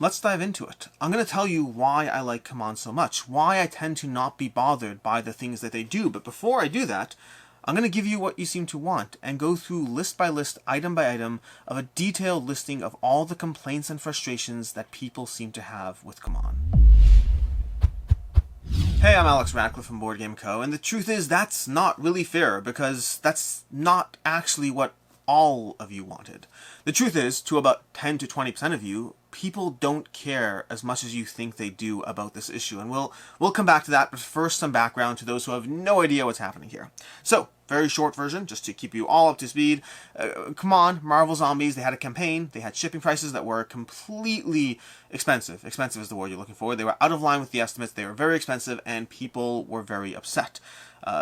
let's dive into it. I'm going to tell you why I like CMON so much, why I tend to not be bothered by the things that they do, but before I do that, I'm going to give you what you seem to want, and go through list by list, item by item, of a detailed listing of all the complaints and frustrations that people seem to have with CMON. Hey, I'm Alex Radcliffe from Board Game Co., and the truth is that's not really fair, because that's not actually what all of you wanted. The truth is, to about 10 to 20% of you, people don't care as much as you think they do about this issue, and we'll come back to that, but first some background to those who have no idea what's happening here. So, very short version, just to keep you all up to speed. CMON, Marvel Zombies, they had a campaign, they had shipping prices that were completely expensive. Expensive is the word you're looking for. They were out of line with the estimates, they were very expensive, and people were very upset.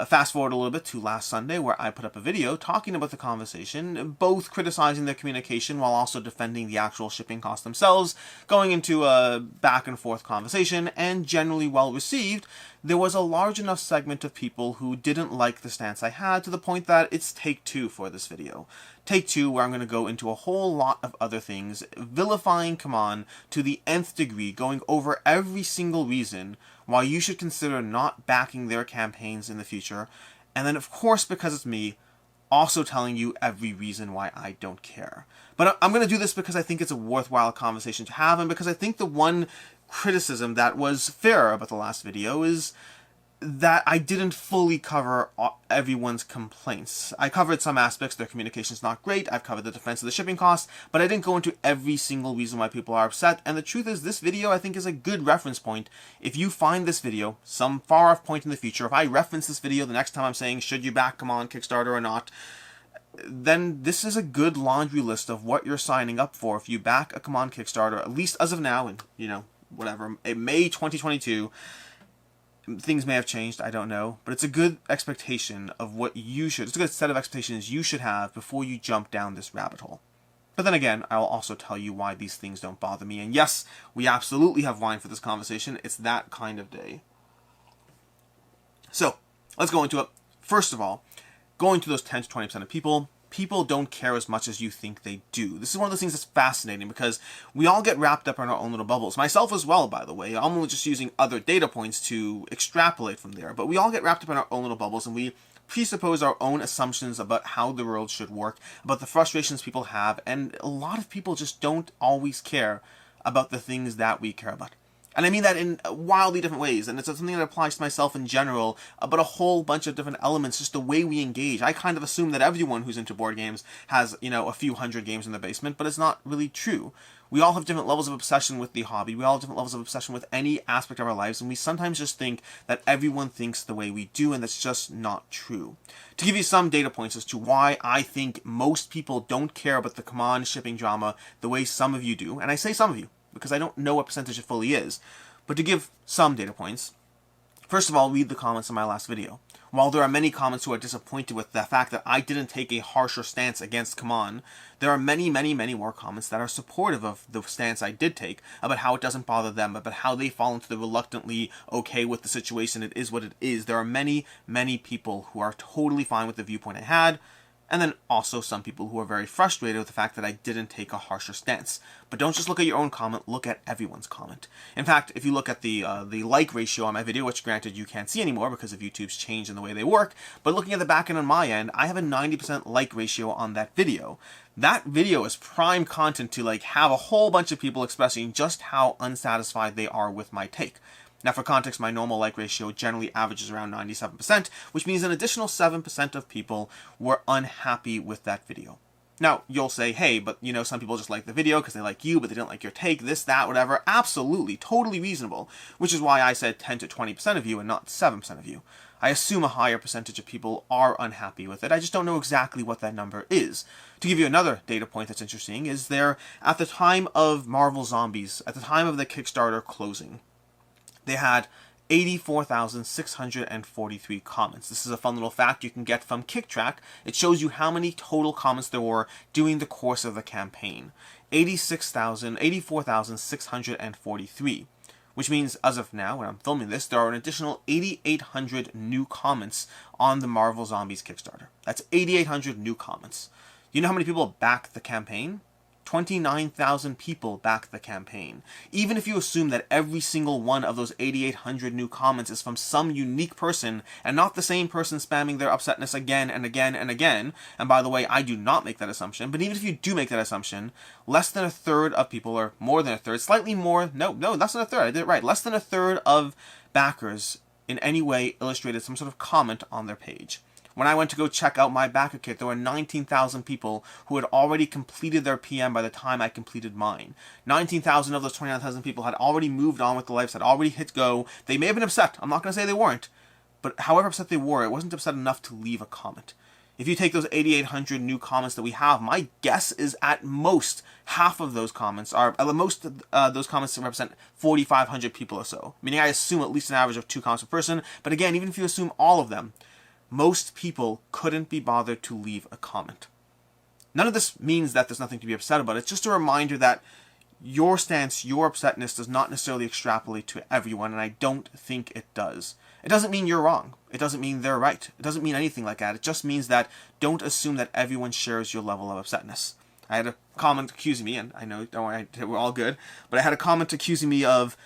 Fast forward a little bit to last Sunday, where I put up a video talking about the conversation, both criticizing their communication while also defending the actual shipping costs themselves, going into a back and forth conversation, and generally well received. There was a large enough segment of people who didn't like the stance I had, to the point that it's take two for this video. Take two, where I'm going to go into a whole lot of other things, vilifying CMON to the nth degree, going over every single reason why you should consider not backing their campaigns in the future, and then of course, because it's me, also telling you every reason why I don't care. But I'm going to do this because I think it's a worthwhile conversation to have, and because I think the one criticism that was fair about the last video is that I didn't fully cover everyone's complaints. I covered some aspects. Their communication's not great. I've covered the defense of the shipping costs, but I didn't go into every single reason why people are upset. And the truth is, this video I think is a good reference point. If you find this video some far off point in the future, if I reference this video the next time I'm saying should you back CMON Kickstarter or not, then this is a good laundry list of what you're signing up for if you back a CMON Kickstarter, at least as of now, and whatever, in May 2022. Things may have changed, I don't know, but it's a good expectation of what it's a good set of expectations you should have before you jump down this rabbit hole. But then again, I'll also tell you why these things don't bother me, and yes, we absolutely have wine for this conversation. It's that kind of day. So, let's go into it. First of all, going to those 10 to 20% of people don't care as much as you think they do. This is one of those things that's fascinating, because we all get wrapped up in our own little bubbles. Myself as well, by the way. I'm only just using other data points to extrapolate from there. But we all get wrapped up in our own little bubbles, and we presuppose our own assumptions about how the world should work, about the frustrations people have, and a lot of people just don't always care about the things that we care about. And I mean that in wildly different ways, and it's something that applies to myself in general, but a whole bunch of different elements, just the way we engage. I kind of assume that everyone who's into board games has, a few hundred games in their basement, but it's not really true. We all have different levels of obsession with the hobby, we all have different levels of obsession with any aspect of our lives, and we sometimes just think that everyone thinks the way we do, and that's just not true. To give you some data points as to why I think most people don't care about the CMON shipping drama the way some of you do, and I say some of you, because I don't know what percentage it fully is, but to give some data points, first of all, read the comments on my last video. While there are many comments who are disappointed with the fact that I didn't take a harsher stance against CMON, there are many, many, many more comments that are supportive of the stance I did take, about how it doesn't bother them, about how they fall into the reluctantly okay with the situation, it is what it is. There are many, many people who are totally fine with the viewpoint I had, and then also some people who are very frustrated with the fact that I didn't take a harsher stance. But don't just look at your own comment, look at everyone's comment. In fact, if you look at the like ratio on my video, which granted you can't see anymore because of YouTube's change in the way they work, but looking at the back end on my end, I have a 90% like ratio on that video. That video is prime content to have a whole bunch of people expressing just how unsatisfied they are with my take. Now, for context, my normal like ratio generally averages around 97%, which means an additional 7% of people were unhappy with that video. Now, you'll say, hey, but some people just like the video because they like you, but they didn't like your take, this, that, whatever. Absolutely, totally reasonable, which is why I said 10 to 20% of you and not 7% of you. I assume a higher percentage of people are unhappy with it. I just don't know exactly what that number is. To give you another data point that's interesting, is there, at the time of Marvel Zombies, at the time of the Kickstarter closing, they had 84,643 comments. This is a fun little fact you can get from KickTrack. It shows you how many total comments there were during the course of the campaign. 84,643. Which means, as of now, when I'm filming this, there are an additional 8,800 new comments on the Marvel Zombies Kickstarter. That's 8,800 new comments. You know how many people backed the campaign? 29,000 people backed the campaign. Even if you assume that every single one of those 8,800 new comments is from some unique person, and not the same person spamming their upsetness again and again and again, and by the way, I do not make that assumption, but even if you do make that assumption, less than a third of people, or more than a third, slightly more, no, less than a third, I did it right, less than a third of backers in any way illustrated some sort of comment on their page. When I went to go check out my backer kit, there were 19,000 people who had already completed their PM by the time I completed mine. 19,000 of those 29,000 people had already moved on with their lives, had already hit go. They may have been upset. I'm not going to say they weren't. But however upset they were, it wasn't upset enough to leave a comment. If you take those 8,800 new comments that we have, my guess is at most half of those comments are, most those comments represent 4,500 people or so. Meaning I assume at least an average of 2 comments per person. But again, even if you assume all of them, most people couldn't be bothered to leave a comment. None of this means that there's nothing to be upset about. It's just a reminder that your stance, your upsetness does not necessarily extrapolate to everyone, and I don't think it does. It doesn't mean you're wrong. It doesn't mean they're right. It doesn't mean anything like that. It just means that don't assume that everyone shares your level of upsetness. I had a comment accusing me, and I know, don't worry, we're all good, but I had a comment accusing me of,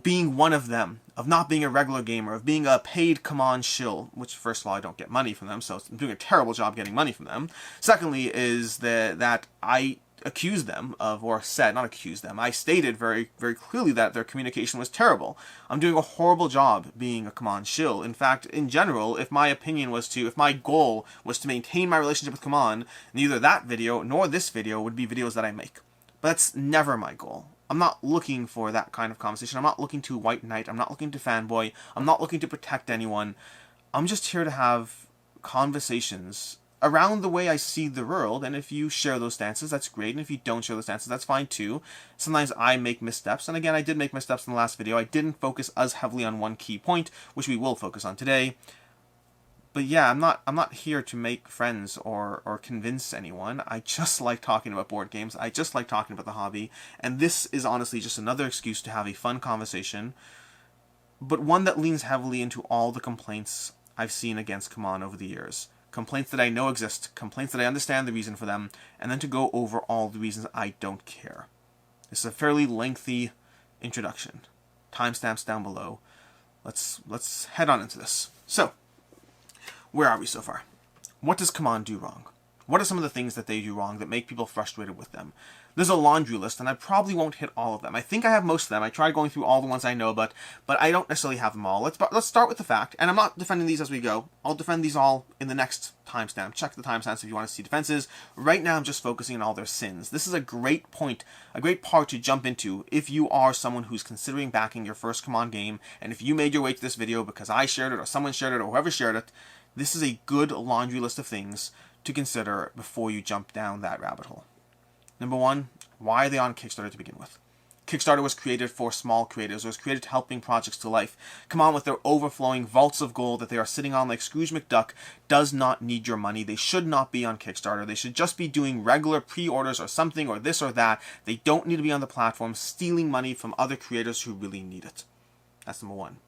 being one of them, of not being a regular gamer, of being a paid CMON shill, which first of all, I don't get money from them, so I'm doing a terrible job getting money from them. Secondly is that I accused them of, or said, not accused them, I stated very, very clearly that their communication was terrible. I'm doing a horrible job being a CMON shill. In fact, in general, if my goal was to maintain my relationship with CMON, neither that video nor this video would be videos that I make. But that's never my goal. I'm not looking for that kind of conversation. I'm not looking to white knight. I'm not looking to fanboy. I'm not looking to protect anyone. I'm just here to have conversations around the way I see the world, and if you share those stances, that's great, and if you don't share those stances, that's fine too. Sometimes I make missteps, and again, I did make missteps in the last video. I didn't focus as heavily on one key point, which we will focus on today. But yeah, I'm not here to make friends or convince anyone. I just like talking about board games. I just like talking about the hobby. And this is honestly just another excuse to have a fun conversation, but one that leans heavily into all the complaints I've seen against CMON over the years. Complaints that I know exist, complaints that I understand the reason for them, and then to go over all the reasons I don't care. This is a fairly lengthy introduction. Timestamps down below. Let's head on into this. So, where are we so far? What does CMON do wrong? What are some of the things that they do wrong that make people frustrated with them? There's a laundry list, and I probably won't hit all of them. I think I have most of them. I tried going through all the ones I know, but I don't necessarily have them all. Let's start with the fact, and I'm not defending these as we go. I'll defend these all in the next timestamp. Check the timestamps if you want to see defenses. Right now, I'm just focusing on all their sins. This is a great point, a great part to jump into if you are someone who's considering backing your first CMON game, and if you made your way to this video because I shared it, or someone shared it, or whoever shared it, this is a good laundry list of things to consider before you jump down that rabbit hole. Number one, why are they on Kickstarter to begin with? Kickstarter was created for small creators. It was created to help bring projects to life. CMON, with their overflowing vaults of gold that they are sitting on like Scrooge McDuck, does not need your money. They should not be on Kickstarter. They should just be doing regular pre-orders or something, or this or that. They don't need to be on the platform stealing money from other creators who really need it. That's number one.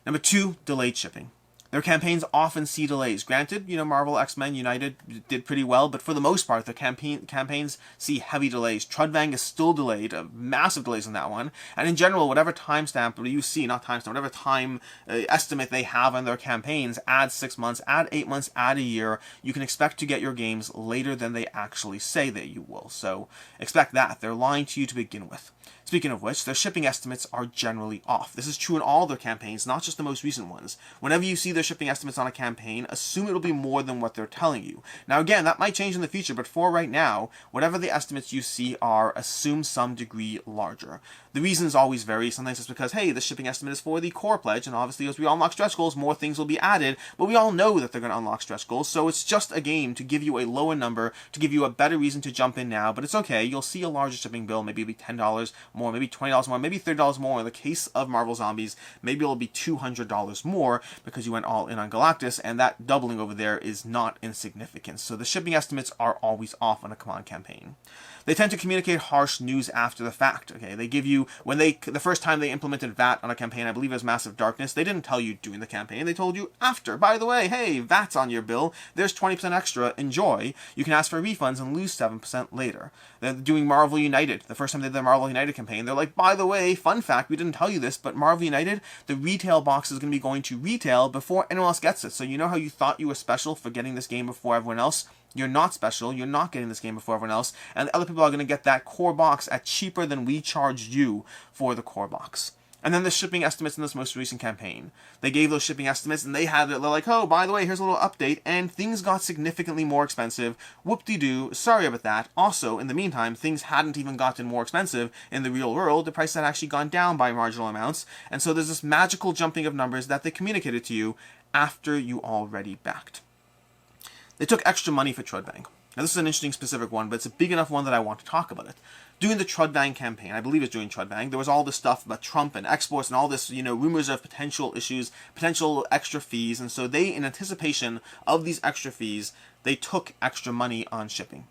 Number two, delayed shipping. Their campaigns often see delays. Granted, Marvel X-Men United did pretty well, but for the most part, their campaigns see heavy delays. Trudvang is still delayed, massive delays on that one. And in general, whatever timestamp you see, not timestamp, whatever time estimate they have on their campaigns, add 6 months, add 8 months, add a year, you can expect to get your games later than they actually say that you will. So expect that. They're lying to you to begin with. Speaking of which, their shipping estimates are generally off. This is true in all their campaigns, not just the most recent ones. Whenever you see their shipping estimates on a campaign, assume it'll be more than what they're telling you. Now again, that might change in the future, but for right now, whatever the estimates you see are, assume some degree larger. The reasons always vary. Sometimes it's because, hey, the shipping estimate is for the core pledge, and obviously as we unlock stretch goals, more things will be added, but we all know that they're going to unlock stretch goals, so it's just a game to give you a lower number, to give you a better reason to jump in now, but it's okay. You'll see a larger shipping bill. Maybe it'll be $10 more, maybe $20 more, maybe $30 more. In the case of Marvel Zombies, maybe it'll be $200 more because you went all in on Galactus, and that doubling over there is not insignificant. So the shipping estimates are always off on a CMON campaign. They tend to communicate harsh news after the fact. Okay, they give you, the first time they implemented VAT on a campaign, I believe it was Massive Darkness, they didn't tell you during the campaign, they told you after. By the way, hey, VAT's on your bill, there's 20% extra, enjoy. You can ask for refunds and lose 7% later. They're doing Marvel United. The first time they did the Marvel United campaign, they're like, by the way, fun fact, we didn't tell you this, but Marvel United, the retail box is going to be going to retail before anyone else gets it. So you know how you thought you were special for getting this game before everyone else? You're not special, you're not getting this game before everyone else, and the other people are going to get that core box at cheaper than we charged you for the core box. And then the shipping estimates in this most recent campaign. They gave those shipping estimates, and they're like, oh, by the way, here's a little update, and things got significantly more expensive. Whoop-de-doo, sorry about that. Also, in the meantime, things hadn't even gotten more expensive in the real world. The price had actually gone down by marginal amounts, and so there's this magical jumping of numbers that they communicated to you after you already backed. They took extra money for Trudvang. Now, this is an interesting specific one, but it's a big enough one that I want to talk about it. During the Trudvang campaign, I believe it was during Trudvang, there was all this stuff about Trump and exports and all this, rumors of potential issues, potential extra fees, and so they, in anticipation of these extra fees, they took extra money on shipping.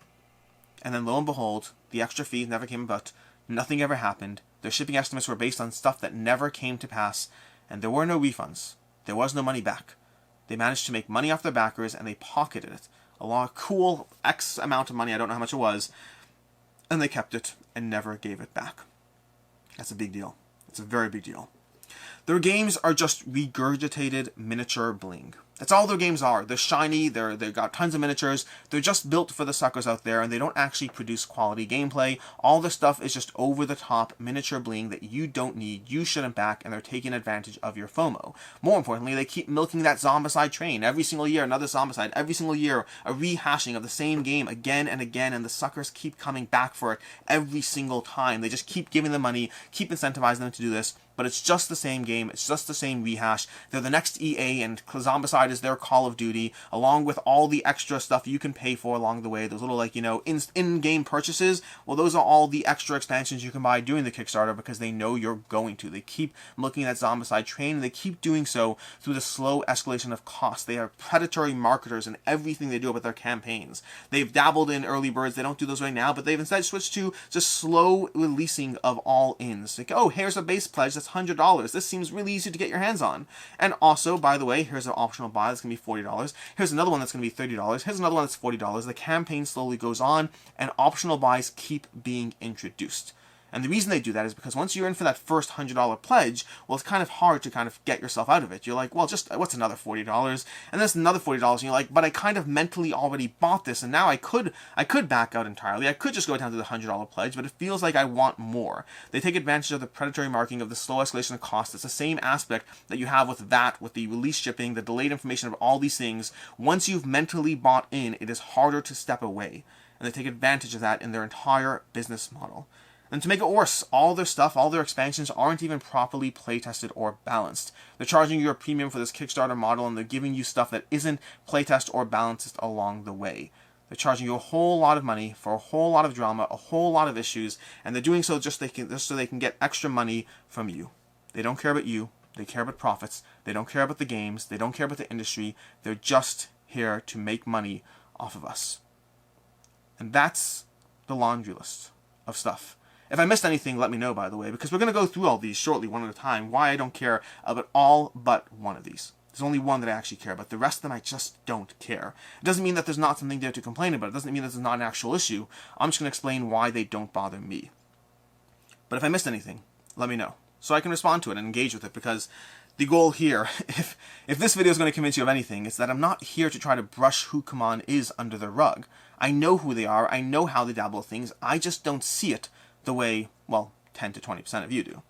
And then lo and behold, the extra fees never came about, nothing ever happened, their shipping estimates were based on stuff that never came to pass, and there were no refunds. There was no money back. They managed to make money off their backers, and they pocketed it. A lot of cool X amount of money, I don't know how much it was, and they kept it and never gave it back. That's a big deal. It's a very big deal. Their games are just regurgitated miniature bling. That's all their games are. They're shiny, they've got tons of miniatures, they're just built for the suckers out there, and they don't actually produce quality gameplay. All the stuff is just over-the-top miniature bling that you don't need, you shouldn't back, and they're taking advantage of your FOMO. More importantly, they keep milking that Zombicide train. Every single year, another Zombicide. Every single year, a rehashing of the same game again and again, and the suckers keep coming back for it every single time. They just keep giving them money, keep incentivizing them to do this, but it's just the same game, it's just the same rehash. They're the next EA, and Zombicide is their Call of Duty, along with all the extra stuff you can pay for along the way. Those little, in-game purchases, well, those are all the extra expansions you can buy during the Kickstarter because they know you're going to. They keep looking at Zombicide train, and they keep doing so through the slow escalation of cost. They are predatory marketers in everything they do about their campaigns. They've dabbled in early birds, they don't do those right now, but they've instead switched to just slow releasing of all-ins. Like, oh, here's a base pledge that's $100. This seems really easy to get your hands on. And also, by the way, here's an optional buy that's going to be $40. Here's another one that's going to be $30. Here's another one that's $40. The campaign slowly goes on, and optional buys keep being introduced. And the reason they do that is because once you're in for that first $100 pledge, well, it's kind of hard to kind of get yourself out of it. You're like, well, just, what's another $40? And there's another $40, and you're like, but I kind of mentally already bought this, and now I could back out entirely. I could just go down to the $100 pledge, but it feels like I want more. They take advantage of the predatory marking of the slow escalation of cost. It's the same aspect that you have with VAT, with the release shipping, the delayed information of all these things. Once you've mentally bought in, it is harder to step away. And they take advantage of that in their entire business model. And to make it worse, all their stuff, all their expansions aren't even properly playtested or balanced. They're charging you a premium for this Kickstarter model, and they're giving you stuff that isn't playtest or balanced along the way. They're charging you a whole lot of money for a whole lot of drama, a whole lot of issues, and they're doing so just so they can get extra money from you. They don't care about you. They care about profits. They don't care about the games. They don't care about the industry. They're just here to make money off of us. And that's the laundry list of stuff. If I missed anything, let me know, by the way, because we're going to go through all these shortly, one at a time, why I don't care about all but one of these. There's only one that I actually care about. The rest of them I just don't care. It doesn't mean that there's not something there to complain about. It doesn't mean that there's not an actual issue. I'm just going to explain why they don't bother me. But if I missed anything, let me know, so I can respond to it and engage with it, because the goal here, if this video is going to convince you of anything, it's that I'm not here to try to brush who CMON is under the rug. I know who they are. I know how they dabble with things. I just don't see it the way, well, 10 to 20% of you do.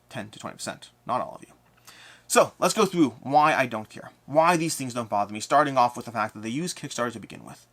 10 to 20%, not all of you. So, let's go through why I don't care. Why these things don't bother me, starting off with the fact that they use Kickstarter to begin with.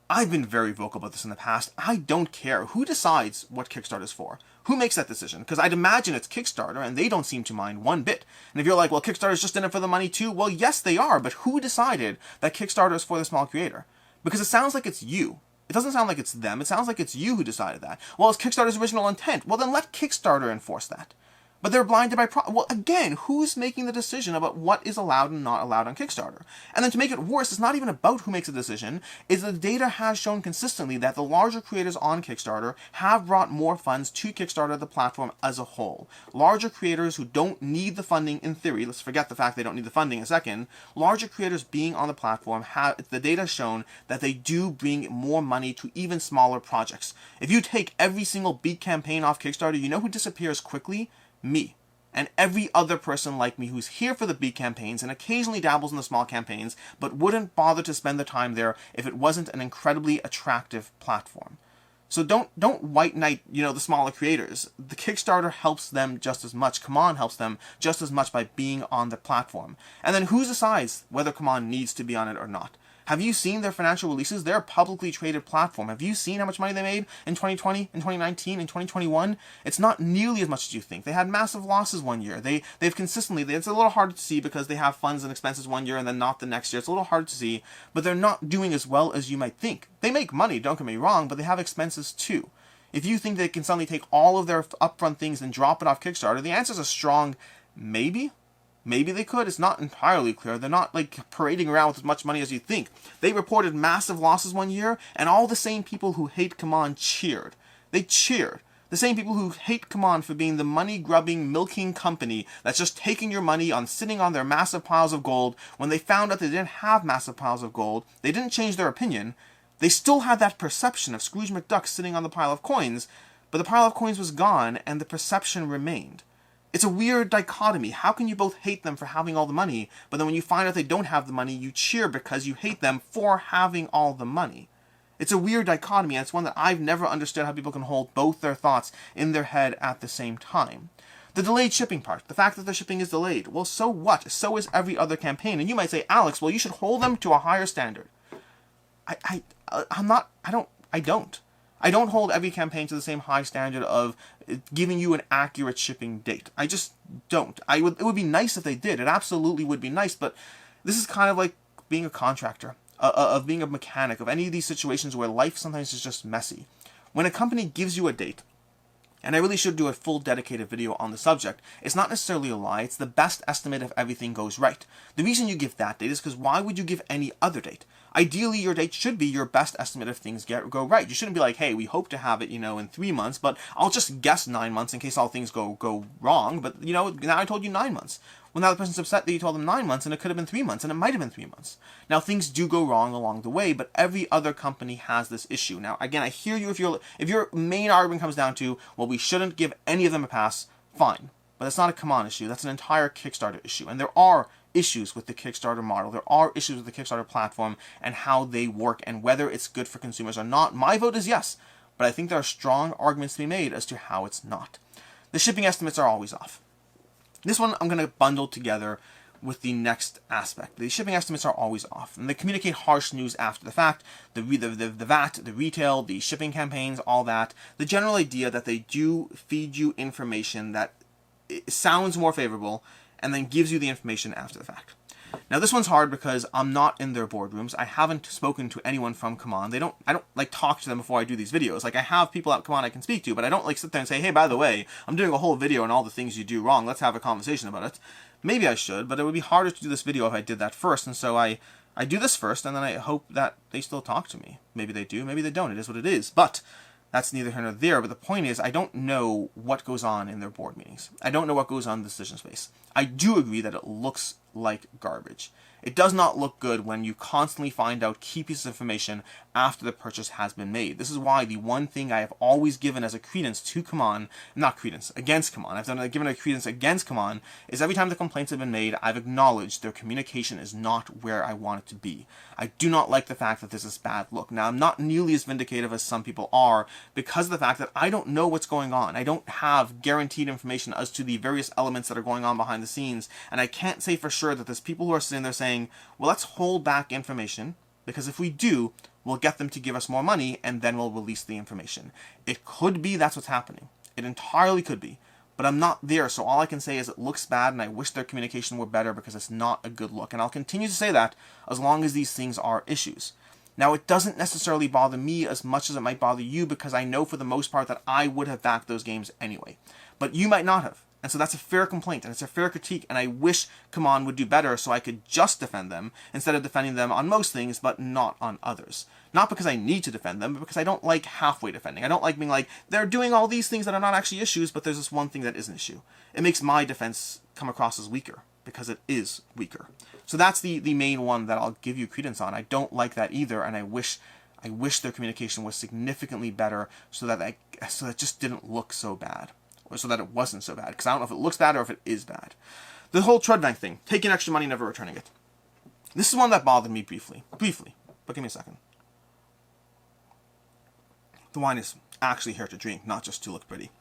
I've been very vocal about this in the past. I don't care. Who decides what Kickstarter is for? Who makes that decision? Because I'd imagine it's Kickstarter, and they don't seem to mind one bit. And if you're like, well, Kickstarter's just in it for the money too, well, yes, they are, but who decided that Kickstarter is for the small creator? Because it sounds like it's you. It doesn't sound like it's them. It sounds like it's you who decided that. Well, it's Kickstarter's original intent. Well, then let Kickstarter enforce that. But they're blinded by well, again, who's making the decision about what is allowed and not allowed on Kickstarter? And then to make it worse, it's not even about who makes a decision, is the data has shown consistently that the larger creators on Kickstarter have brought more funds to Kickstarter, the platform as a whole. Larger creators who don't need the funding in theory, let's forget the fact they don't need the funding a second, larger creators being on the platform, the data has shown that they do bring more money to even smaller projects. If you take every single beat campaign off Kickstarter, you know who disappears quickly? Me. And every other person like me who's here for the big campaigns and occasionally dabbles in the small campaigns, but wouldn't bother to spend the time there if it wasn't an incredibly attractive platform. So don't white knight, the smaller creators. The Kickstarter helps them just as much. CMON helps them just as much by being on the platform. And then who decides whether CMON needs to be on it or not? Have you seen their financial releases? They're a publicly traded platform. Have you seen how much money they made in 2020, in 2019, in 2021? It's not nearly as much as you think. They had massive losses one year. They've consistently, it's a little hard to see because they have funds and expenses one year and then not the next year. It's a little hard to see, but they're not doing as well as you might think. They make money, don't get me wrong, but they have expenses too. If you think they can suddenly take all of their upfront things and drop it off Kickstarter, the answer is a strong maybe. Maybe they could. It's not entirely clear. They're not parading around with as much money as you think. They reported massive losses one year, and all the same people who hate CMON cheered. They cheered. The same people who hate CMON for being the money-grubbing, milking company that's just taking your money on sitting on their massive piles of gold. When they found out they didn't have massive piles of gold, they didn't change their opinion. They still had that perception of Scrooge McDuck sitting on the pile of coins, but the pile of coins was gone, and the perception remained. It's a weird dichotomy. How can you both hate them for having all the money, but then when you find out they don't have the money, you cheer because you hate them for having all the money? It's a weird dichotomy, and it's one that I've never understood how people can hold both their thoughts in their head at the same time. The delayed shipping part, the fact that the shipping is delayed, well, so what? So is every other campaign. And you might say, Alex, well, you should hold them to a higher standard. I don't hold every campaign to the same high standard of giving you an accurate shipping date. I just don't. It would be nice if they did. It absolutely would be nice, but this is kind of like being a contractor, of being a mechanic, of any of these situations where life sometimes is just messy. When a company gives you a date, and I really should do a full dedicated video on the subject, it's not necessarily a lie, it's the best estimate if everything goes right. The reason you give that date is because why would you give any other date? Ideally, your date should be your best estimate if things go right. You shouldn't be like, hey, we hope to have it, in 3 months, but I'll just guess 9 months in case all things go wrong, but, now I told you 9 months. Well, now the person's upset that you told them 9 months, and it could have been 3 months, and it might have been 3 months. Now, things do go wrong along the way, but every other company has this issue. Now, again, I hear you if your main argument comes down to, well, we shouldn't give any of them a pass, fine. But that's not a CMON issue. That's an entire Kickstarter issue. And there are issues with the Kickstarter model. There are issues with the Kickstarter platform and how they work and whether it's good for consumers or not. My vote is yes, but I think there are strong arguments to be made as to how it's not. The shipping estimates are always off. This one I'm going to bundle together with the next aspect. The shipping estimates are always off, and they communicate harsh news after the fact. The VAT, the retail, the shipping campaigns, all that. The general idea that they do feed you information that sounds more favorable and then gives you the information after the fact. Now this one's hard because I'm not in their boardrooms. I haven't spoken to anyone from CMON. I don't talk to them before I do these videos. I have people at CMON I can speak to, but I don't sit there and say, hey, by the way, I'm doing a whole video on all the things you do wrong. Let's have a conversation about it. Maybe I should, but it would be harder to do this video if I did that first, and so I do this first, and then I hope that they still talk to me. Maybe they do, maybe they don't. It is what it is. But that's neither here nor there, but the point is, I don't know what goes on in their board meetings. I don't know what goes on in the decision space. I do agree that it looks like garbage. It does not look good when you constantly find out key pieces of information after the purchase has been made. This is why the one thing I have always given as a credence to CMON, not credence, against CMON, I've given a credence against CMON, is every time the complaints have been made, I've acknowledged their communication is not where I want it to be. I do not like the fact that this is bad look. Now, I'm not nearly as vindicative as some people are because of the fact that I don't know what's going on. I don't have guaranteed information as to the various elements that are going on behind the scenes, and I can't say for sure that there's people who are sitting there saying, well, let's hold back information, because if we do, we'll get them to give us more money, and then we'll release the information. It could be that's what's happening. It entirely could be. But I'm not there, so all I can say is it looks bad, and I wish their communication were better because it's not a good look. And I'll continue to say that as long as these things are issues. Now, it doesn't necessarily bother me as much as it might bother you, because I know for the most part that I would have backed those games anyway. But you might not have. And so that's a fair complaint, and it's a fair critique, and I wish CMON would do better so I could just defend them, instead of defending them on most things, but not on others. Not because I need to defend them, but because I don't like halfway defending. I don't like being like, they're doing all these things that are not actually issues, but there's this one thing that is an issue. It makes my defense come across as weaker, because it is weaker. So that's the main one that I'll give you credence on. I don't like that either, and I wish their communication was significantly better so that it just didn't look so bad. Or so that it wasn't so bad. Because I don't know if it looks bad or if it is bad. The whole Trudvang thing. Taking extra money, never returning it. This is one that bothered me briefly. But give me a second. The wine is actually here to drink, not just to look pretty.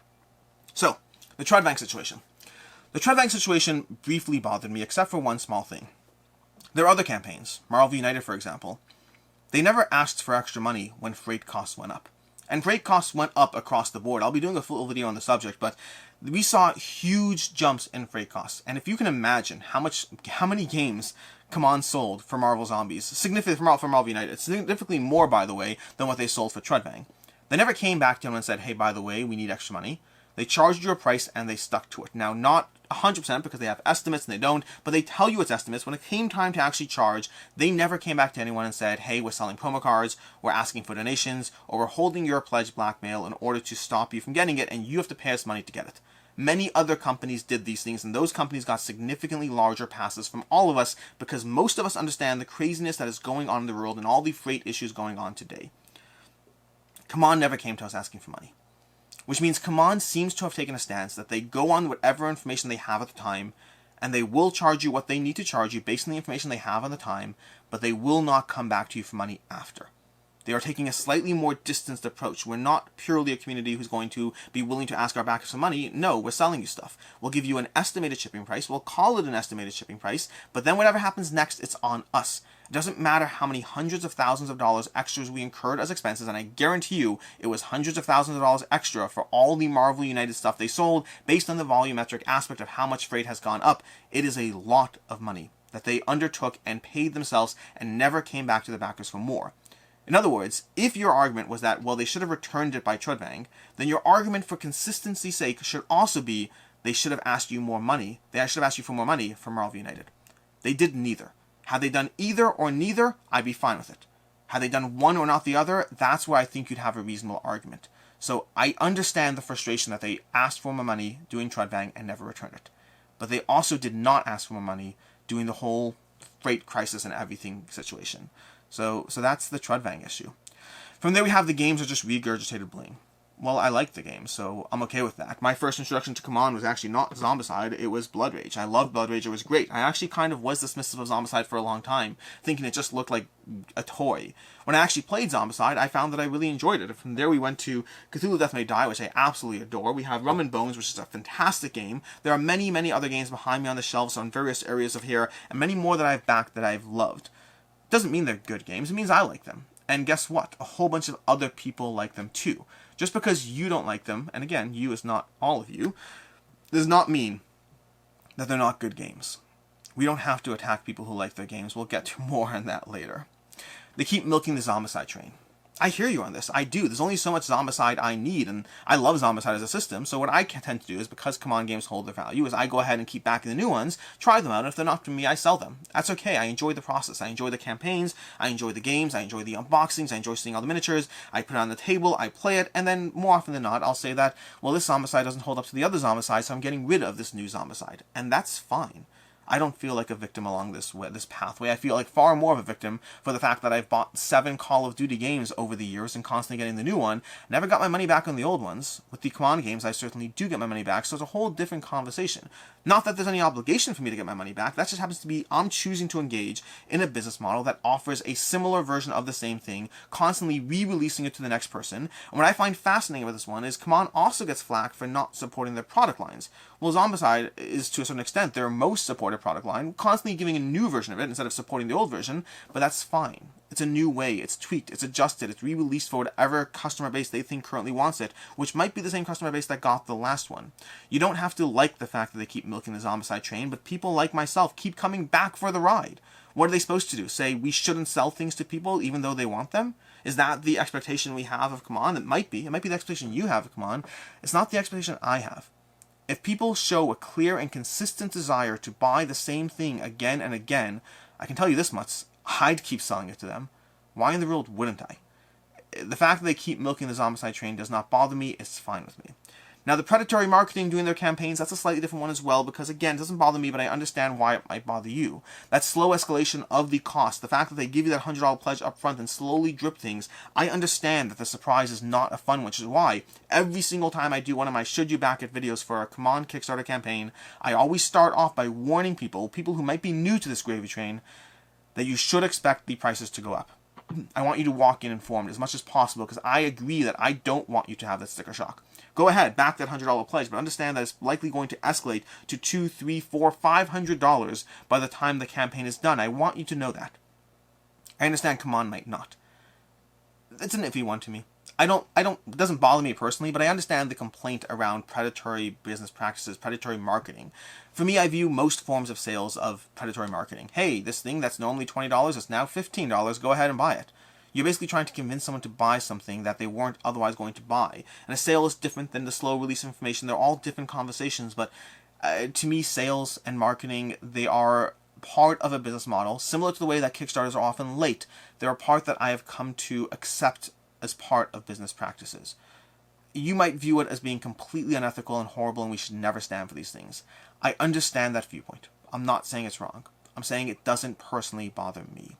So, the Trudvang situation. The Trudvang situation briefly bothered me, except for one small thing. There are other campaigns. Marvel United, for example. They never asked for extra money when freight costs went up. And freight costs went up across the board. I'll be doing a full video on the subject, but we saw huge jumps in freight costs. And if you can imagine how many games CMON sold for Marvel Zombies, significantly for Marvel United, significantly more, by the way, than what they sold for Trudvang. They never came back to him and said, hey, by the way, we need extra money. They charged you a price and they stuck to it. Now, not 100% because they have estimates and they don't, but they tell you it's estimates. When it came time to actually charge, they never came back to anyone and said, hey, we're selling promo cards, we're asking for donations, or we're holding your pledge blackmail in order to stop you from getting it, and you have to pay us money to get it. Many other companies did these things, and those companies got significantly larger passes from all of us because most of us understand the craziness that is going on in the world and all the freight issues going on today. CMON never came to us asking for money. Which means CMON seems to have taken a stance that they go on whatever information they have at the time, and they will charge you what they need to charge you based on the information they have on the time, but they will not come back to you for money after. They are taking a slightly more distanced approach. We're not purely a community who's going to be willing to ask our backers for money. No, we're selling you stuff. We'll give you an estimated shipping price. We'll call it an estimated shipping price, but then whatever happens next, it's on us. It doesn't matter how many hundreds of thousands of dollars extras we incurred as expenses, and I guarantee you it was hundreds of thousands of dollars extra for all the Marvel United stuff they sold based on the volumetric aspect of how much freight has gone up. It is a lot of money that they undertook and paid themselves and never came back to the backers for more. In other words, if your argument was that, well, they should have returned it by Trudvang, then your argument for consistency's sake should also be they should have asked you more money. They should have asked you for more money from Marvel United. They did neither. Had they done either or neither, I'd be fine with it. Had they done one or not the other, that's where I think you'd have a reasonable argument. So I understand the frustration that they asked for more money doing Trudvang and never returned it. But they also did not ask for more money doing the whole freight crisis and everything situation. So that's the Trudvang issue. From there we have the games are just regurgitated bling. Well, I like the game, so I'm okay with that. My first introduction to CMON was actually not Zombicide, it was Blood Rage. I loved Blood Rage, it was great. I actually kind of was dismissive of Zombicide for a long time, thinking it just looked like a toy. When I actually played Zombicide, I found that I really enjoyed it. From there we went to Cthulhu Death May Die, which I absolutely adore. We have Rum and Bones, which is a fantastic game. There are many, many other games behind me on the shelves on various areas of here, and many more that I've backed that I've loved. Doesn't mean they're good games, it means I like them. And guess what? A whole bunch of other people like them too. Just because you don't like them, and again, you is not all of you, does not mean that they're not good games. We don't have to attack people who like their games. We'll get to more on that later. They keep milking the Zombicide train. I hear you on this. I do. There's only so much Zombicide I need, and I love Zombicide as a system, so what I tend to do is, because CMON games hold their value, is I go ahead and keep backing the new ones, try them out, and if they're not for me, I sell them. That's okay. I enjoy the process. I enjoy the campaigns, I enjoy the games, I enjoy the unboxings, I enjoy seeing all the miniatures, I put it on the table, I play it, and then more often than not, I'll say that, well, this Zombicide doesn't hold up to the other Zombicide, so I'm getting rid of this new Zombicide. And that's fine. I don't feel like a victim along this pathway. I feel like far more of a victim for the fact that I've bought 7 Call of Duty games over the years and constantly getting the new one. Never got my money back on the old ones. With the CMON games, I certainly do get my money back, so it's a whole different conversation. Not that there's any obligation for me to get my money back, that just happens to be I'm choosing to engage in a business model that offers a similar version of the same thing, constantly re-releasing it to the next person. And what I find fascinating about this one is CMON also gets flack for not supporting their product lines. Well, Zombicide is, to a certain extent, their most supported product line, constantly giving a new version of it instead of supporting the old version, but that's fine. It's a new way, it's tweaked, it's adjusted, it's re-released for whatever customer base they think currently wants it, which might be the same customer base that got the last one. You don't have to like the fact that they keep milking the Zombicide train, but people like myself keep coming back for the ride. What are they supposed to do? Say we shouldn't sell things to people even though they want them? Is that the expectation we have of CMON? It might be. It might be the expectation you have of CMON. It's not the expectation I have. If people show a clear and consistent desire to buy the same thing again and again, I can tell you this much, I'd keep selling it to them. Why in the world wouldn't I? The fact that they keep milking the Zombicide train does not bother me, it's fine with me. Now, the predatory marketing doing their campaigns, that's a slightly different one as well, because again, it doesn't bother me, but I understand why it might bother you. That slow escalation of the cost, the fact that they give you that $100 pledge up front and slowly drip things, I understand that the surprise is not a fun, which is why every single time I do one of my Should You Back It videos for a CMON Kickstarter campaign, I always start off by warning people who might be new to this gravy train, that you should expect the prices to go up. I want you to walk in informed as much as possible, because I agree that I don't want you to have that sticker shock. Go ahead, back that $100 pledge, but understand that it's likely going to escalate to $200, $300, $400, $500 by the time the campaign is done. I want you to know that. I understand CMON might not. It's an iffy one to me. It doesn't bother me personally, but I understand the complaint around predatory business practices, predatory marketing. For me, I view most forms of sales of predatory marketing. Hey, this thing that's normally $20 is now $15, go ahead and buy it. You're basically trying to convince someone to buy something that they weren't otherwise going to buy. And a sale is different than the slow release information. They're all different conversations, but to me, sales and marketing, they are part of a business model, similar to the way that Kickstarters are often late. They're a part that I have come to accept as part of business practices. You might view it as being completely unethical and horrible, and we should never stand for these things. I understand that viewpoint. I'm not saying it's wrong. I'm saying it doesn't personally bother me.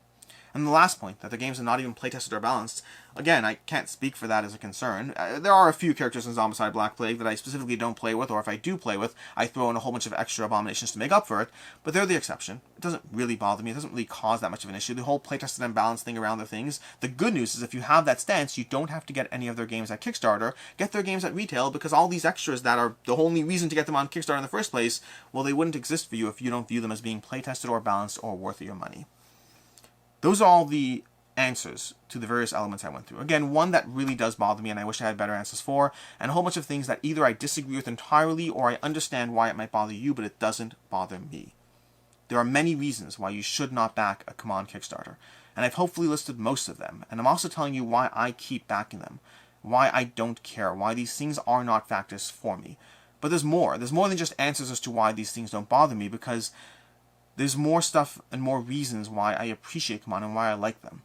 And the last point, that the games are not even playtested or balanced, again, I can't speak for that as a concern. There are a few characters in Zombicide Black Plague that I specifically don't play with, or if I do play with, I throw in a whole bunch of extra abominations to make up for it, but they're the exception. It doesn't really bother me, it doesn't really cause that much of an issue. The whole playtested and balanced thing around the things, the good news is if you have that stance, you don't have to get any of their games at Kickstarter, get their games at retail, because all these extras that are the only reason to get them on Kickstarter in the first place, well, they wouldn't exist for you if you don't view them as being playtested or balanced or worth your money. Those are all the answers to the various elements I went through. Again, one that really does bother me and I wish I had better answers for, and a whole bunch of things that either I disagree with entirely or I understand why it might bother you, but it doesn't bother me. There are many reasons why you should not back a CMON Kickstarter, and I've hopefully listed most of them, and I'm also telling you why I keep backing them, why I don't care, why these things are not factors for me. But there's more. There's more than just answers as to why these things don't bother me, because there's more stuff and more reasons why I appreciate CMON and why I like them.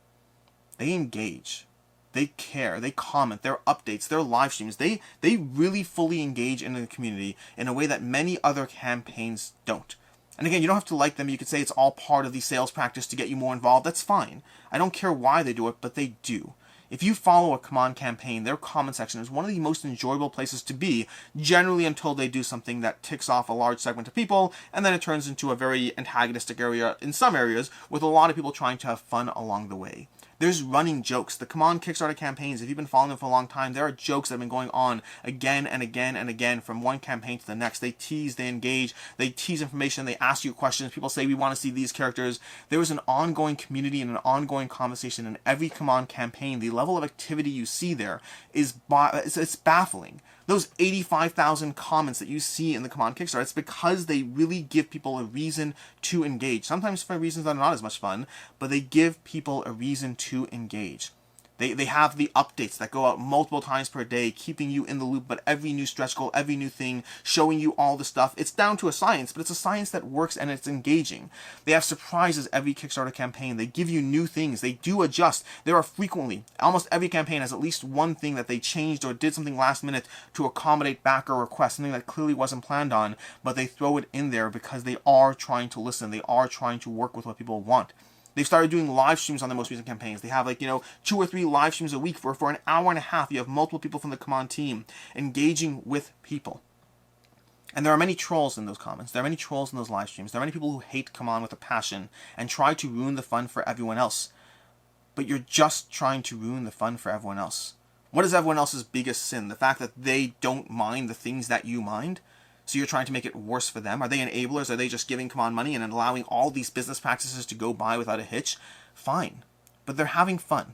They engage. They care. They comment. Their updates. Their live streams. They really fully engage in the community in a way that many other campaigns don't. And again, you don't have to like them. You could say it's all part of the sales practice to get you more involved. That's fine. I don't care why they do it, but they do. If you follow a CMON campaign, their comment section is one of the most enjoyable places to be, generally until they do something that ticks off a large segment of people, and then it turns into a very antagonistic area in some areas, with a lot of people trying to have fun along the way. There's running jokes. The CMON Kickstarter campaigns, if you've been following them for a long time, there are jokes that have been going on again and again and again from one campaign to the next. They tease, they engage, they tease information, they ask you questions. People say, we want to see these characters. There is an ongoing community and an ongoing conversation in every CMON campaign. The level of activity you see there is it's baffling. Those 85,000 comments that you see in the CMON Kickstarter, it's because they really give people a reason to engage. Sometimes for reasons that are not as much fun, but they give people a reason to engage. They have the updates that go out multiple times per day, keeping you in the loop about every new stretch goal, every new thing, showing you all the stuff. It's down to a science, but it's a science that works and it's engaging. They have surprises every Kickstarter campaign. They give you new things. They do adjust. There are frequently, almost every campaign has at least one thing that they changed or did something last minute to accommodate backer requests, something that clearly wasn't planned on, but they throw it in there because they are trying to listen. They are trying to work with what people want. They've started doing live streams on their most recent campaigns. They have 2 or 3 live streams a week for an hour and a half. You have multiple people from the CMON team engaging with people. And there are many trolls in those comments. There are many trolls in those live streams. There are many people who hate CMON with a passion and try to ruin the fun for everyone else. But you're just trying to ruin the fun for everyone else. What is everyone else's biggest sin? The fact that they don't mind the things that you mind? So you're trying to make it worse for them? Are they enablers? Are they just giving CMON money and allowing all these business practices to go by without a hitch? Fine. But they're having fun.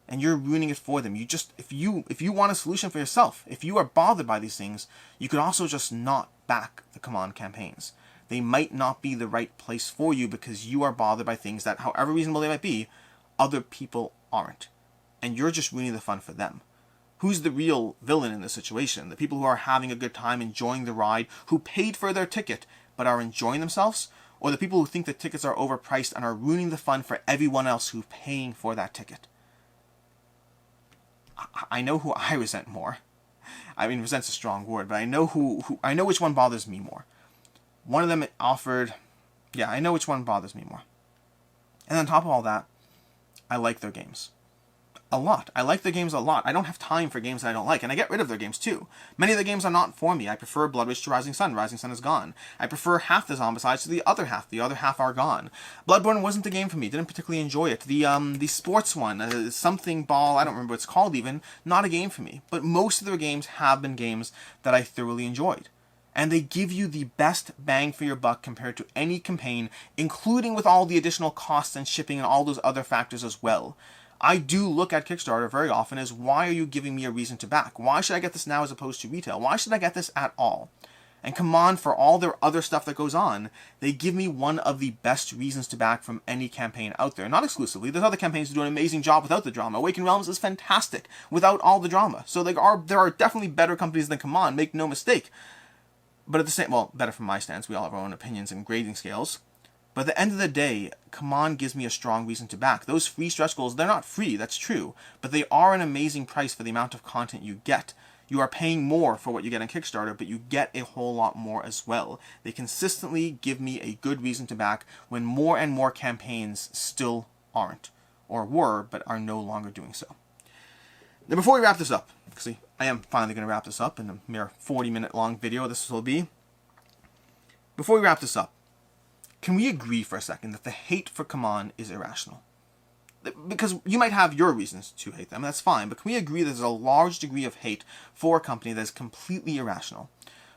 And you're ruining it for them. If you want a solution for yourself, if you are bothered by these things, you could also just not back the CMON campaigns. They might not be the right place for you because you are bothered by things that, however reasonable they might be, other people aren't. And you're just ruining the fun for them. Who's the real villain in this situation? The people who are having a good time, enjoying the ride, who paid for their ticket but are enjoying themselves? Or the people who think the tickets are overpriced and are ruining the fun for everyone else who's paying for that ticket? I know who I resent more. I mean, resent's a strong word, but I know I know which one bothers me more. One of them offered, yeah, I know which one bothers me more. And on top of all that, I like their games. A lot. I like their games a lot. I don't have time for games that I don't like, and I get rid of their games too. Many of the games are not for me. I prefer Blood Rage to Rising Sun. Rising Sun is gone. I prefer half the Zombicides to the other half. The other half are gone. Bloodborne wasn't the game for me. Didn't particularly enjoy it. The sports one, something ball, I don't remember what it's called even, not a game for me. But most of their games have been games that I thoroughly enjoyed. And they give you the best bang for your buck compared to any campaign, including with all the additional costs and shipping and all those other factors as well. I do look at Kickstarter very often as, why are you giving me a reason to back? Why should I get this now as opposed to retail? Why should I get this at all? And CMON, for all their other stuff that goes on, they give me one of the best reasons to back from any campaign out there. Not exclusively. There's other campaigns that do an amazing job without the drama. Awakened Realms is fantastic without all the drama. So there are definitely better companies than CMON, make no mistake. But at the same, well, better from my stance. We all have our own opinions and grading scales. But at the end of the day, CMON gives me a strong reason to back. Those free stretch goals, they're not free, that's true. But they are an amazing price for the amount of content you get. You are paying more for what you get on Kickstarter, but you get a whole lot more as well. They consistently give me a good reason to back when more and more campaigns still aren't. Or were, but are no longer doing so. Now before we wrap this up, see, I am finally going to wrap this up in a mere 40-minute long video this will be. Before we wrap this up, can we agree for a second that the hate for CMON is irrational? Because you might have your reasons to hate them, that's fine, but can we agree there's a large degree of hate for a company that is completely irrational?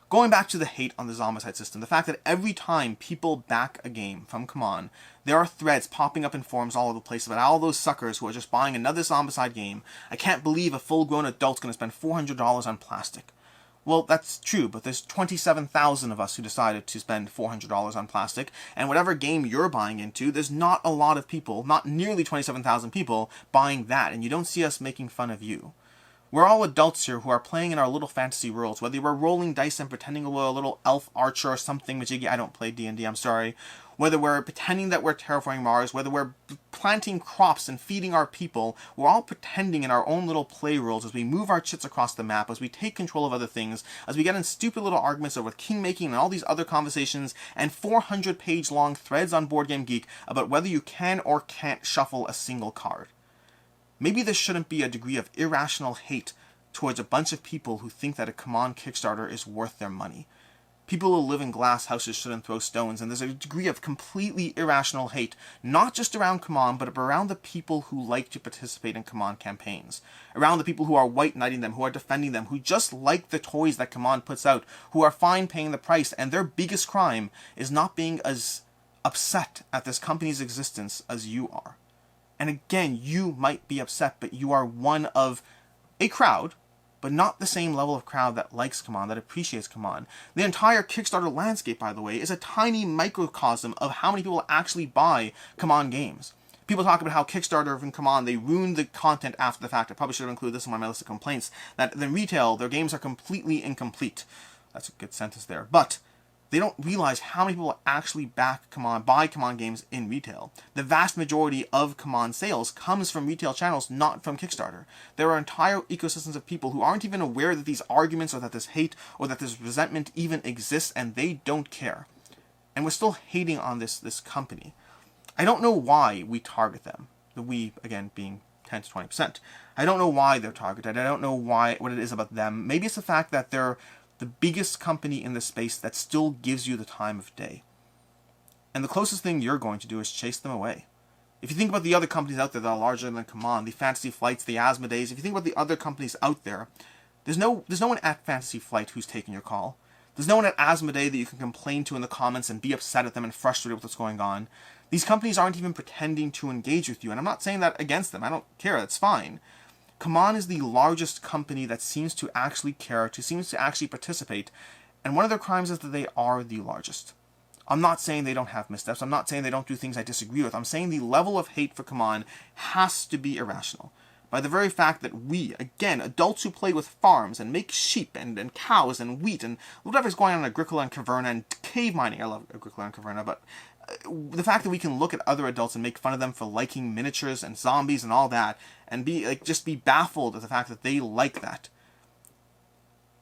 Going back to the hate on the Zombicide system, the fact that every time people back a game from CMON, there are threads popping up in forums all over the place about all those suckers who are just buying another Zombicide game. I can't believe a full-grown adult's going to spend $400 on plastic. Well, that's true, but there's 27,000 of us who decided to spend $400 on plastic, and whatever game you're buying into, there's not a lot of people, not nearly 27,000 people, buying that, and you don't see us making fun of you. We're all adults here who are playing in our little fantasy worlds, whether we're rolling dice and pretending we're a little elf archer or something majiggy. I don't play D&D, I'm sorry. Whether we're pretending that we're terraforming Mars, whether we're planting crops and feeding our people, we're all pretending in our own little play worlds as we move our chits across the map, as we take control of other things, as we get in stupid little arguments over king-making and all these other conversations, and 400-page long threads on BoardGameGeek about whether you can or can't shuffle a single card. Maybe there shouldn't be a degree of irrational hate towards a bunch of people who think that a CMON Kickstarter is worth their money. People who live in glass houses shouldn't throw stones, and there's a degree of completely irrational hate, not just around CMON, but around the people who like to participate in CMON campaigns. Around the people who are white knighting them, who are defending them, who just like the toys that CMON puts out, who are fine paying the price, and their biggest crime is not being as upset at this company's existence as you are. And again, you might be upset, but you are one of a crowd, but not the same level of crowd that likes CMON, that appreciates CMON. The entire Kickstarter landscape, by the way, is a tiny microcosm of how many people actually buy CMON games. People talk about how Kickstarter and CMON, they ruined the content after the fact. I probably should have included this in one of my list of complaints, that in retail, their games are completely incomplete. That's a good sentence there. But they don't realize how many people actually back CMON, buy CMON games in retail. The vast majority of CMON sales comes from retail channels, not from Kickstarter. There are entire ecosystems of people who aren't even aware that these arguments or that this hate or that this resentment even exists, and they don't care. And we're still hating on this company. I don't know why we target them. The we, again, being 10 to 20%. I don't know why they're targeted. I don't know what it is about them. Maybe it's the fact that they're the biggest company in the space that still gives you the time of day. And the closest thing you're going to do is chase them away. If you think about the other companies out there that are larger than CMON, the Fantasy Flights, the Asmodees, if you think about the other companies out there, there's no one at Fantasy Flight who's taking your call. There's no one at Asmodee that you can complain to in the comments and be upset at them and frustrated with what's going on. These companies aren't even pretending to engage with you, and I'm not saying that against them. I don't care, that's fine. CMON is the largest company that seems to actually care, seems to actually participate, and one of their crimes is that they are the largest. I'm not saying they don't have missteps, I'm not saying they don't do things I disagree with, I'm saying the level of hate for CMON has to be irrational. by the very fact that we, again, adults who play with farms and make sheep and cows and wheat and whatever's going on in Agricola and Caverna and cave mining. I love Agricola and Caverna, but the fact that we can look at other adults and make fun of them for liking miniatures and zombies and all that, and be like, just be baffled at the fact that they like that.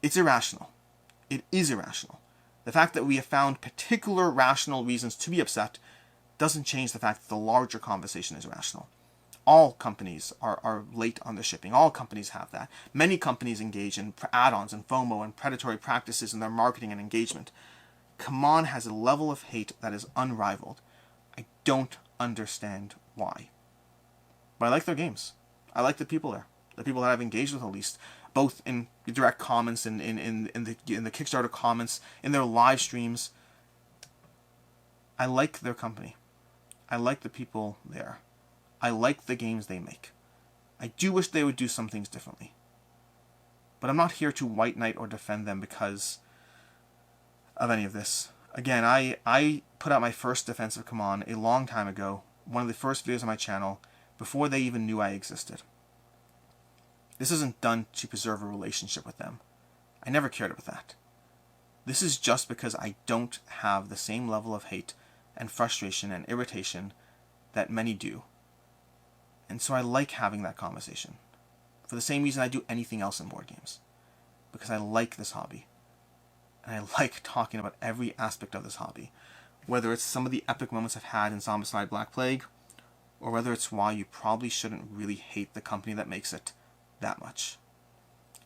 It's irrational. It is irrational. The fact that we have found particular rational reasons to be upset doesn't change the fact that the larger conversation is irrational. All companies are late on their shipping. All companies have that. Many companies engage in add-ons and FOMO and predatory practices in their marketing and engagement. CMON has a level of hate that is unrivaled. I don't understand why. But I like their games. I like the people there. The people that I've engaged with, at least, both in direct comments and in the Kickstarter comments, in their live streams. I like their company. I like the people there. I like the games they make. I do wish they would do some things differently. But I'm not here to white knight or defend them because of any of this. Again, I put out my first defense of CMON a long time ago, one of the first videos on my channel, before they even knew I existed. This isn't done to preserve a relationship with them. I never cared about that. This is just because I don't have the same level of hate and frustration and irritation that many do. And so I like having that conversation. For the same reason I do anything else in board games. Because I like this hobby. And I like talking about every aspect of this hobby. Whether it's some of the epic moments I've had in Zombicide Black Plague, or whether it's why you probably shouldn't really hate the company that makes it that much.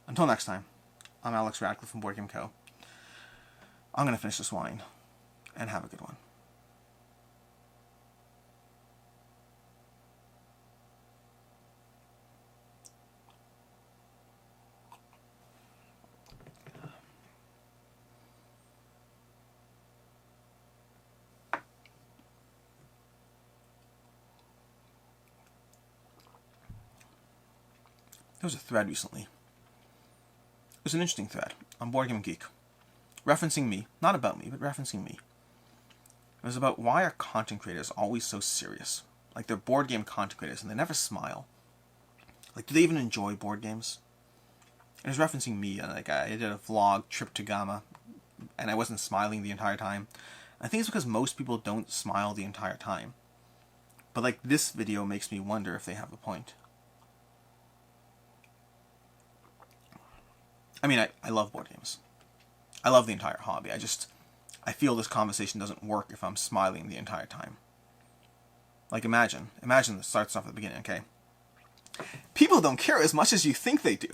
Until next time, I'm Alex Radcliffe from Board Game Co. I'm going to finish this wine, and have a good one. There was a thread recently. It was an interesting thread on Board Game Geek, referencing me, not about me, but referencing me. It was about why are content creators always so serious? Like, they're board game content creators and they never smile. Like, do they even enjoy board games? It was referencing me, and like I did a vlog, Trip to Gamma, and I wasn't smiling the entire time. I think it's because most people don't smile the entire time. But like, this video makes me wonder if they have a point. I mean, I love board games. I love the entire hobby. I feel this conversation doesn't work if I'm smiling the entire time. Like, imagine this starts off at the beginning, okay? People don't care as much as you think they do.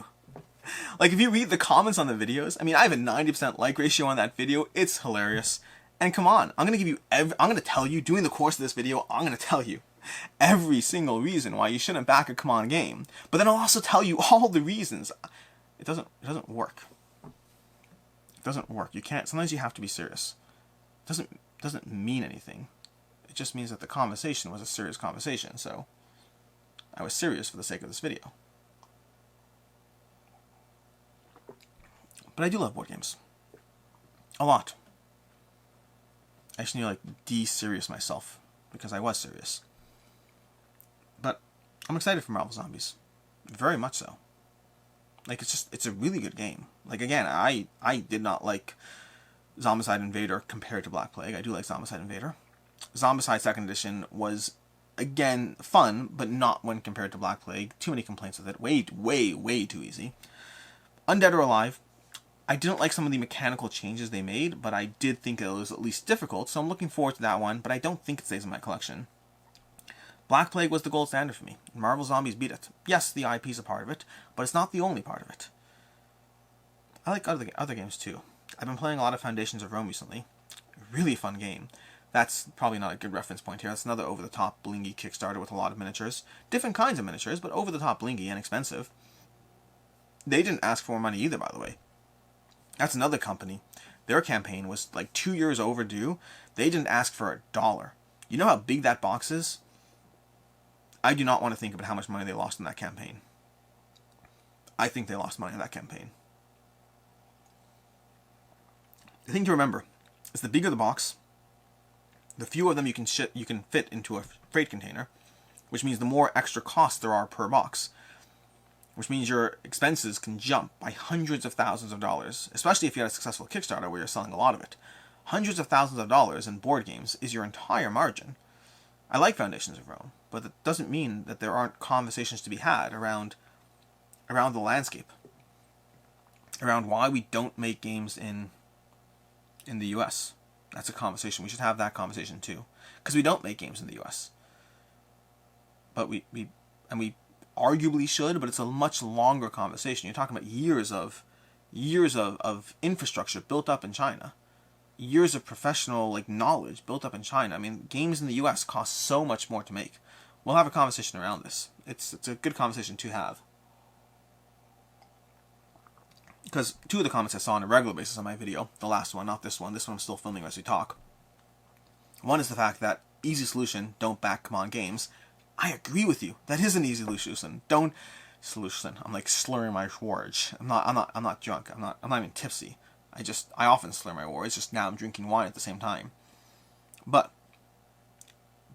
Like, if you read the comments on the videos, I mean, I have a 90% like ratio on that video. It's hilarious. And come on, I'm going to tell you, during the course of this video, I'm going to tell you every single reason why you shouldn't back a CMON game. But then I'll also tell you all the reasons. It doesn't work. It doesn't work. You can't. Sometimes you have to be serious. It doesn't mean anything. It just means that the conversation was a serious conversation. So I was serious for the sake of this video. But I do love board games. A lot. I just need to like de-serious myself because I was serious. But I'm excited for Marvel Zombies. Very much so. Like, it's a really good game. Like, again, I did not like Zombicide Invader compared to Black Plague. I do like Zombicide Invader. Zombicide 2nd Edition was, again, fun, but not when compared to Black Plague. Too many complaints with it. Way too easy. Undead or Alive, I didn't like some of the mechanical changes they made, but I did think it was at least difficult, so I'm looking forward to that one, but I don't think it stays in my collection. Black Plague was the gold standard for me. Marvel Zombies beat it. Yes, the IP's a part of it, but it's not the only part of it. I like other games too. I've been playing a lot of Foundations of Rome recently. Really fun game. That's probably not a good reference point here. That's another over-the-top blingy Kickstarter with a lot of miniatures. Different kinds of miniatures, but over-the-top blingy and expensive. They didn't ask for more money either, by the way. That's another company. Their campaign was like 2 years overdue. They didn't ask for $1. You know how big that box is? I do not want to think about how much money they lost in that campaign. I think they lost money in that campaign. The thing to remember is the bigger the box, the fewer of them you can fit into a freight container, which means the more extra costs there are per box. which means your expenses can jump by hundreds of thousands of dollars, especially if you had a successful Kickstarter where you're selling a lot of it. Hundreds of thousands of dollars in board games is your entire margin. I like Foundations of Rome, but that doesn't mean that there aren't conversations to be had around the landscape, around why we don't make games in the US. That's a conversation. We should have that conversation too, because we don't make games in the US. But we arguably should, but it's a much longer conversation. You're talking about years of infrastructure built up in China, years of professional knowledge built up in China. I mean, games in the US cost so much more to make. We'll have a conversation around this. It's a good conversation to have. Because two of the comments I saw on a regular basis on my video, the last one, not this one I'm still filming as we talk. One is the fact that easy solution, don't back CMON games. I agree with you. That is an easy solution. Don't solution. I'm slurring my words. I'm not drunk. I'm not even tipsy. I often slur my words. Just now I'm drinking wine at the same time. But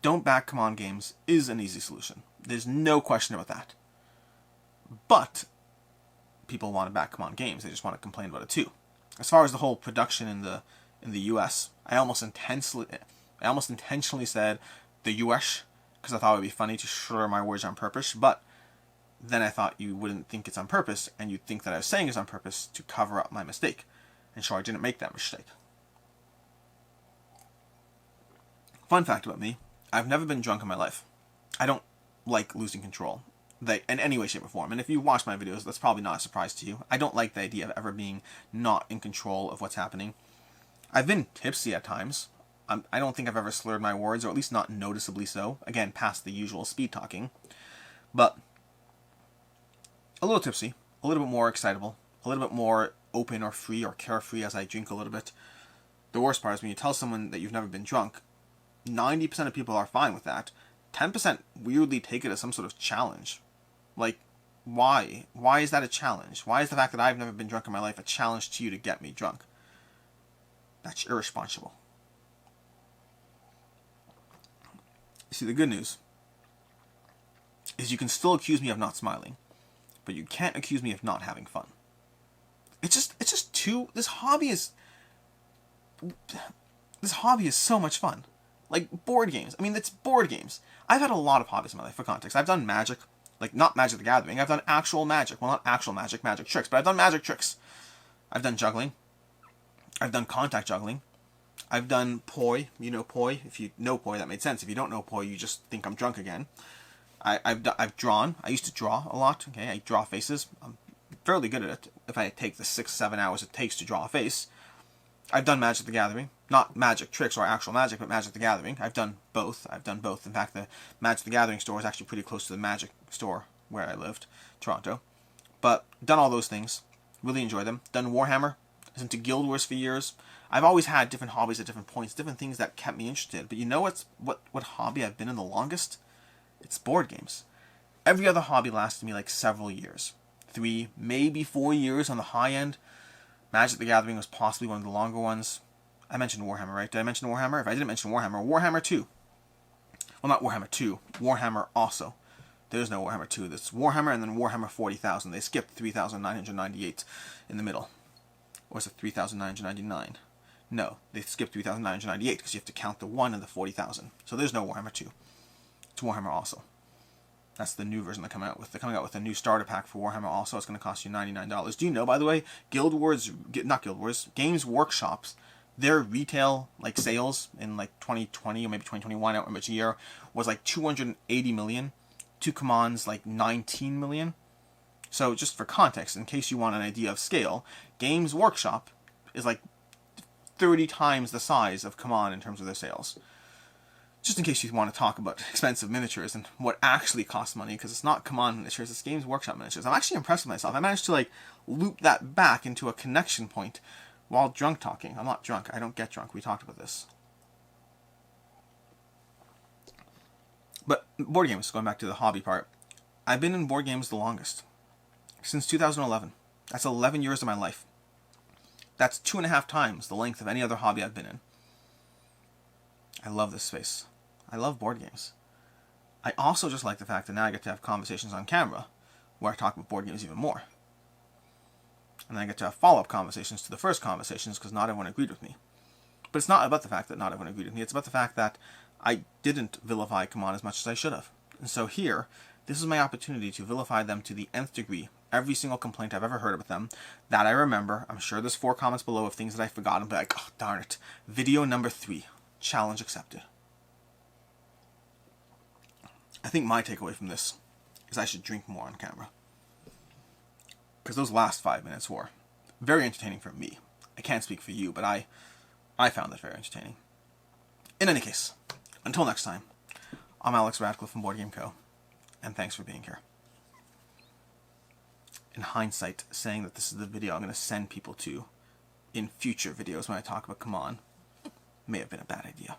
don't back CMON games is an easy solution. There's no question about that. But people want to back CMON games. They just want to complain about it too. As far as the whole production in the US, I almost intentionally said the US because I thought it would be funny to slur my words on purpose, but then I thought you wouldn't think it's on purpose, and you'd think that I was saying it's on purpose to cover up my mistake. And sure, I didn't make that mistake. Fun fact about me, I've never been drunk in my life. I don't like losing control in any way, shape, or form. And if you watch my videos, that's probably not a surprise to you. I don't like the idea of ever being not in control of what's happening. I've been tipsy at times. I don't think I've ever slurred my words, or at least not noticeably so. Again, past the usual speed talking. But a little tipsy, a little bit more excitable, a little bit more open or free or carefree as I drink a little bit. The worst part is when you tell someone that you've never been drunk, 90% of people are fine with that. 10% weirdly take it as some sort of challenge. Why? Why is that a challenge? Why is the fact that I've never been drunk in my life a challenge to you to get me drunk? That's irresponsible. See, the good news is you can still accuse me of not smiling, but you can't accuse me of not having fun. It's just too. This hobby is so much fun. Board games. I mean, it's board games. I've had a lot of hobbies in my life. For context, I've done magic, not Magic the Gathering. I've done actual magic. Well, not actual magic tricks, but I've done magic tricks. I've done juggling. I've done contact juggling. I've done poi. You know poi. If you know poi, that made sense. If you don't know poi, you just think I'm drunk again. I've drawn. I used to draw a lot. Okay, I draw faces. I'm fairly good at it. If I take the 6-7 hours it takes to draw a face. I've done Magic the Gathering. Not magic tricks or actual magic, but Magic the Gathering. I've done both. In fact, the Magic the Gathering store is actually pretty close to the Magic store where I lived, Toronto. But done all those things. Really enjoy them. Done Warhammer. I was into Guild Wars for years. I've always had different hobbies at different points, different things that kept me interested. But you know what hobby I've been in the longest? It's board games. Every other hobby lasted me several years. 3, maybe 4 years on the high end. Magic the Gathering was possibly one of the longer ones. I mentioned Warhammer, right? Did I mention Warhammer? If I didn't mention Warhammer, Warhammer 2. Well, not Warhammer 2. Warhammer also. There's no Warhammer 2. There's Warhammer and then Warhammer 40,000. They skipped 3,998 in the middle. Or is it 3,999? No, they skipped 3,998 because you have to count the 1 and the 40,000. So there's no Warhammer 2. It's Warhammer also. That's the new version they're coming out with. They're coming out with a new starter pack for Warhammer also. It's going to cost you $99. Do you know, by the way, Games Workshop's, their retail sales in 2020 or maybe 2021, I don't remember which year, was 280 million. To CMON's 19 million. So just for context, in case you want an idea of scale, Games Workshop is 30 times the size of CMON in terms of their sales. Just in case you want to talk about expensive miniatures and what actually costs money, because it's not CMON miniatures, it's Games Workshop miniatures. I'm actually impressed with myself. I managed to loop that back into a connection point while drunk talking. I'm not drunk. I don't get drunk. We talked about this. But board games, going back to the hobby part, I've been in board games the longest. Since 2011. That's 11 years of my life. That's 2.5 times the length of any other hobby I've been in. I love this space. I love board games. I also just like the fact that now I get to have conversations on camera where I talk about board games even more. And then I get to have follow-up conversations to the first conversations because not everyone agreed with me. But it's not about the fact that not everyone agreed with me. It's about the fact that I didn't vilify CMON as much as I should have. And so here, this is my opportunity to vilify them to the nth degree. Every single complaint I've ever heard about them that I remember. I'm sure there's 4 comments below of things that I've forgotten, but like, oh, darn it. Video number 3. Challenge accepted. I think my takeaway from this is I should drink more on camera. Because those last 5 minutes were very entertaining for me. I can't speak for you, but I found that very entertaining. In any case, until next time, I'm Alex Radcliffe from Board Game Co., and thanks for being here. In hindsight, saying that this is the video I'm going to send people to in future videos when I talk about CMON may have been a bad idea.